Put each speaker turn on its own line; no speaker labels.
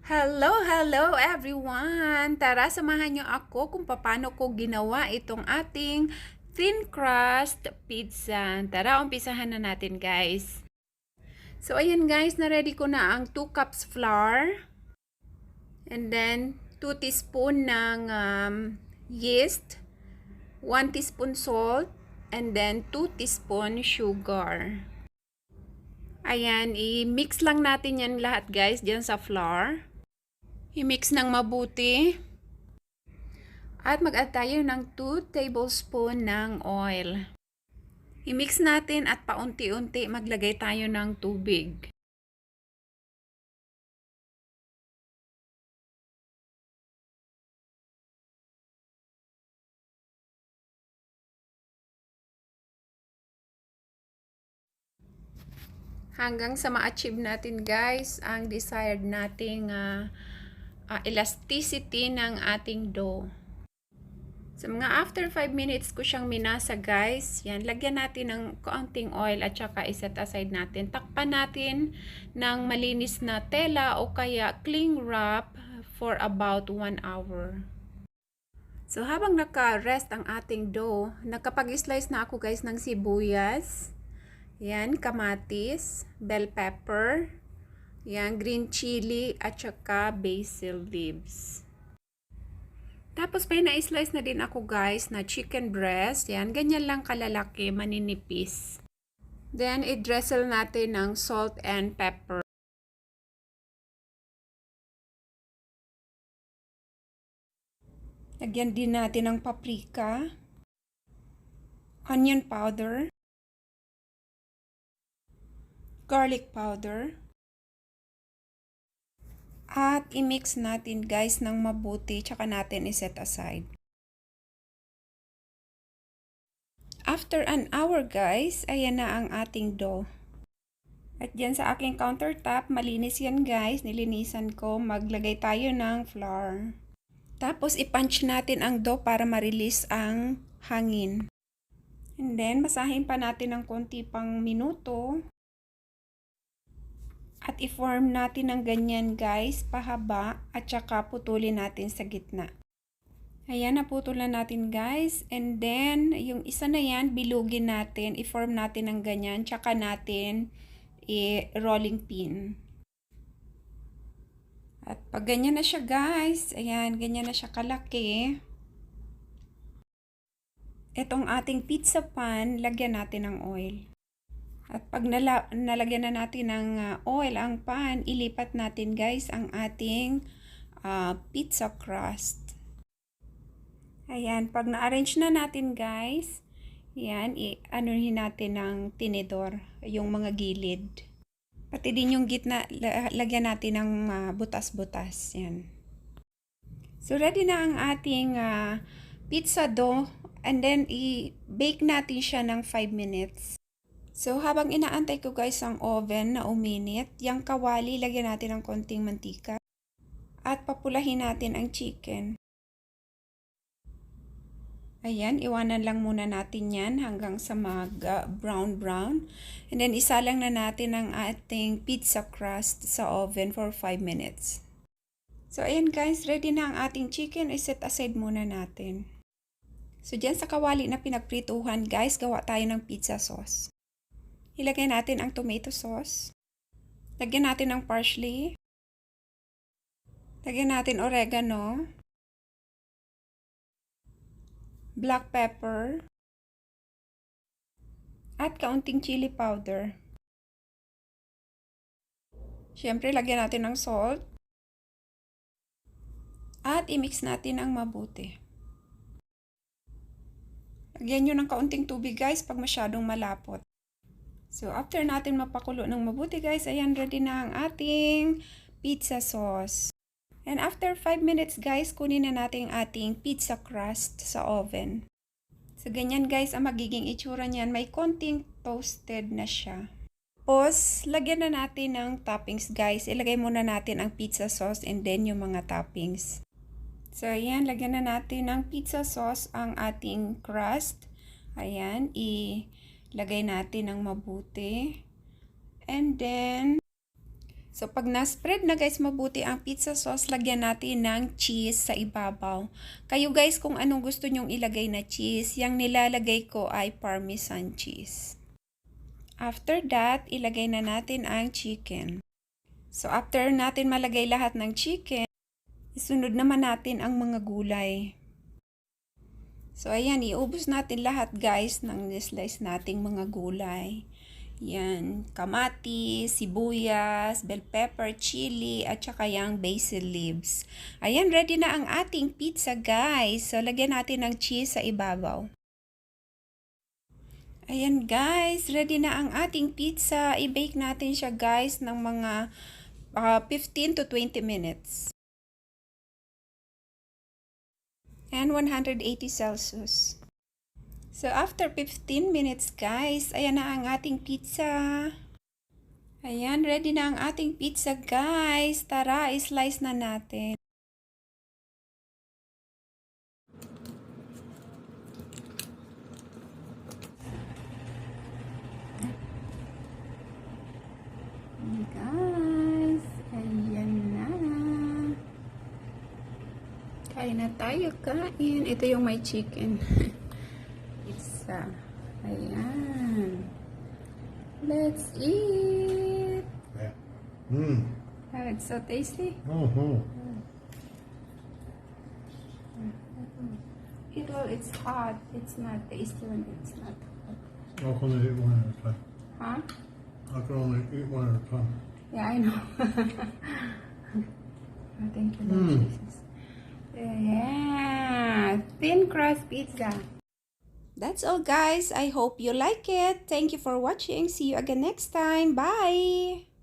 Hello everyone! Tara, samahan niyo ako kung paano ko ginawa itong ating thin crust pizza. Tara, umpisahan na natin guys. So, ayan guys, na-ready ko na ang 2 cups flour. And then, 2 teaspoon ng yeast, 1 teaspoon salt, and then 2 teaspoon sugar. Ayan, i-mix lang natin yan lahat guys, dyan sa flour. I-mix ng mabuti. At mag-add tayo ng 2 tablespoon ng oil. I-mix natin at paunti-unti maglagay tayo ng tubig. Hanggang sa ma-achieve natin guys ang desired nating elasticity ng ating dough. So, mga after 5 minutes ko siyang minasa guys. Yan, lagyan natin ng kaunting oil at saka iset aside natin. Takpan natin ng malinis na tela o kaya cling wrap for about 1 hour. So, habang naka-rest ang ating dough, nakapag-slice na ako guys ng sibuyas. Yan, kamatis, bell pepper, yan, green chili at saka basil leaves. Tapos na-slice na din ako guys na chicken breast. Yan, ganyan lang kalalaki, maninipis. Then, i-drizzle natin ng salt and pepper. Lagyan din natin ng paprika, onion powder, garlic powder, at i-mix natin guys ng mabuti, tsaka natin i-set aside. After an hour guys, ayan na ang ating dough. At dyan sa aking countertop, malinis yan guys, nilinisan ko, maglagay tayo ng flour. Tapos i-punch natin ang dough para ma-release ang hangin. And then, basahin pa natin ng konti pang minuto. At i-form natin ng ganyan guys, pahaba at saka putulin natin sa gitna. Ayan, naputulan natin guys. And then, yung isa na yan, bilugin natin, i-form natin ng ganyan, tsaka natin i-rolling pin. At pag ganyan na siya guys, ayan, ganyan na siya kalaki. Itong ating pizza pan, lagyan natin ng oil. At pag nalagyan na natin ng oil ang pan, ilipat natin guys ang ating pizza crust. Ayan, pag na-arrange na natin guys, yan, anuhin natin ng tinidor, yung mga gilid. Pati din yung gitna, lagyan natin ng butas-butas. Yan. So, ready na ang ating pizza dough. And then, i-bake natin siya ng 5 minutes. So, habang inaantay ko guys ang oven na uminit, yung kawali, lagyan natin ng konting mantika. At papulahin natin ang chicken. Ayan, iwanan lang muna natin yan hanggang sa mag-brown. And then, isalang na natin ang ating pizza crust sa oven for 5 minutes. So, ayan guys, ready na ang ating chicken. I-set aside muna natin. So, dyan sa kawali na pinagprituhan guys, gawa tayo ng pizza sauce. Ilagay natin ang tomato sauce. Lagyan natin ng parsley. Lagyan natin oregano. Black pepper. At kaunting chili powder. Siyempre, lagyan natin ng salt. At i-mix natin ang mabuti. Lagyan nyo ng kaunting tubig guys pag masyadong malapot. So, after natin mapakulo ng mabuti guys, ayan, ready na ang ating pizza sauce. And after 5 minutes guys, kunin na natin ating pizza crust sa oven. So, ganyan guys ang magiging itsura niyan. May konting toasted na siya. Tapos, lagyan na natin ng toppings guys. Ilagay muna natin ang pizza sauce and then yung mga toppings. So, ayan, lagyan na natin ng pizza sauce ang ating crust. Ayan, lagay natin ng mabuti. And then, So, pag na-spread na guys mabuti ang pizza sauce, lagyan natin ng cheese sa ibabaw. Kayo guys, kung anong gusto nyong ilagay na cheese, yung nilalagay ko ay Parmesan cheese. After that, ilagay na natin ang chicken. So, after natin malagay lahat ng chicken, isunod naman natin ang mga gulay. So, ayan, iubos natin lahat guys ng slice nating mga gulay. Yan, kamatis, sibuyas, bell pepper, chili, at saka yung basil leaves. Ayan, ready na ang ating pizza guys. So, lagyan natin ng cheese sa ibabaw. Ayan guys, ready na ang ating pizza. I-bake natin siya guys ng mga 15 to 20 minutes. And 180 Celsius. So, after 15 minutes, guys, ayan na ang ating pizza. Ayan, ready na ang ating pizza, guys. Tara, i-slice na natin. Guys, ayan na. Kain na tayo, kain. Ito yung may chicken. Pizza. Ayan. Let's eat.
Yeah. Mm.
Oh, it's so tasty.
Mm-hmm.
It's hot. It's not tasty when it's not hot.
I can only eat one at a time.
Huh?
I can only eat one at a time.
Yeah, I know. Oh, thank you, Lord Jesus. Yeah, thin crust pizza. That's all guys. I hope you like it. Thank you for watching. See you again next time. Bye.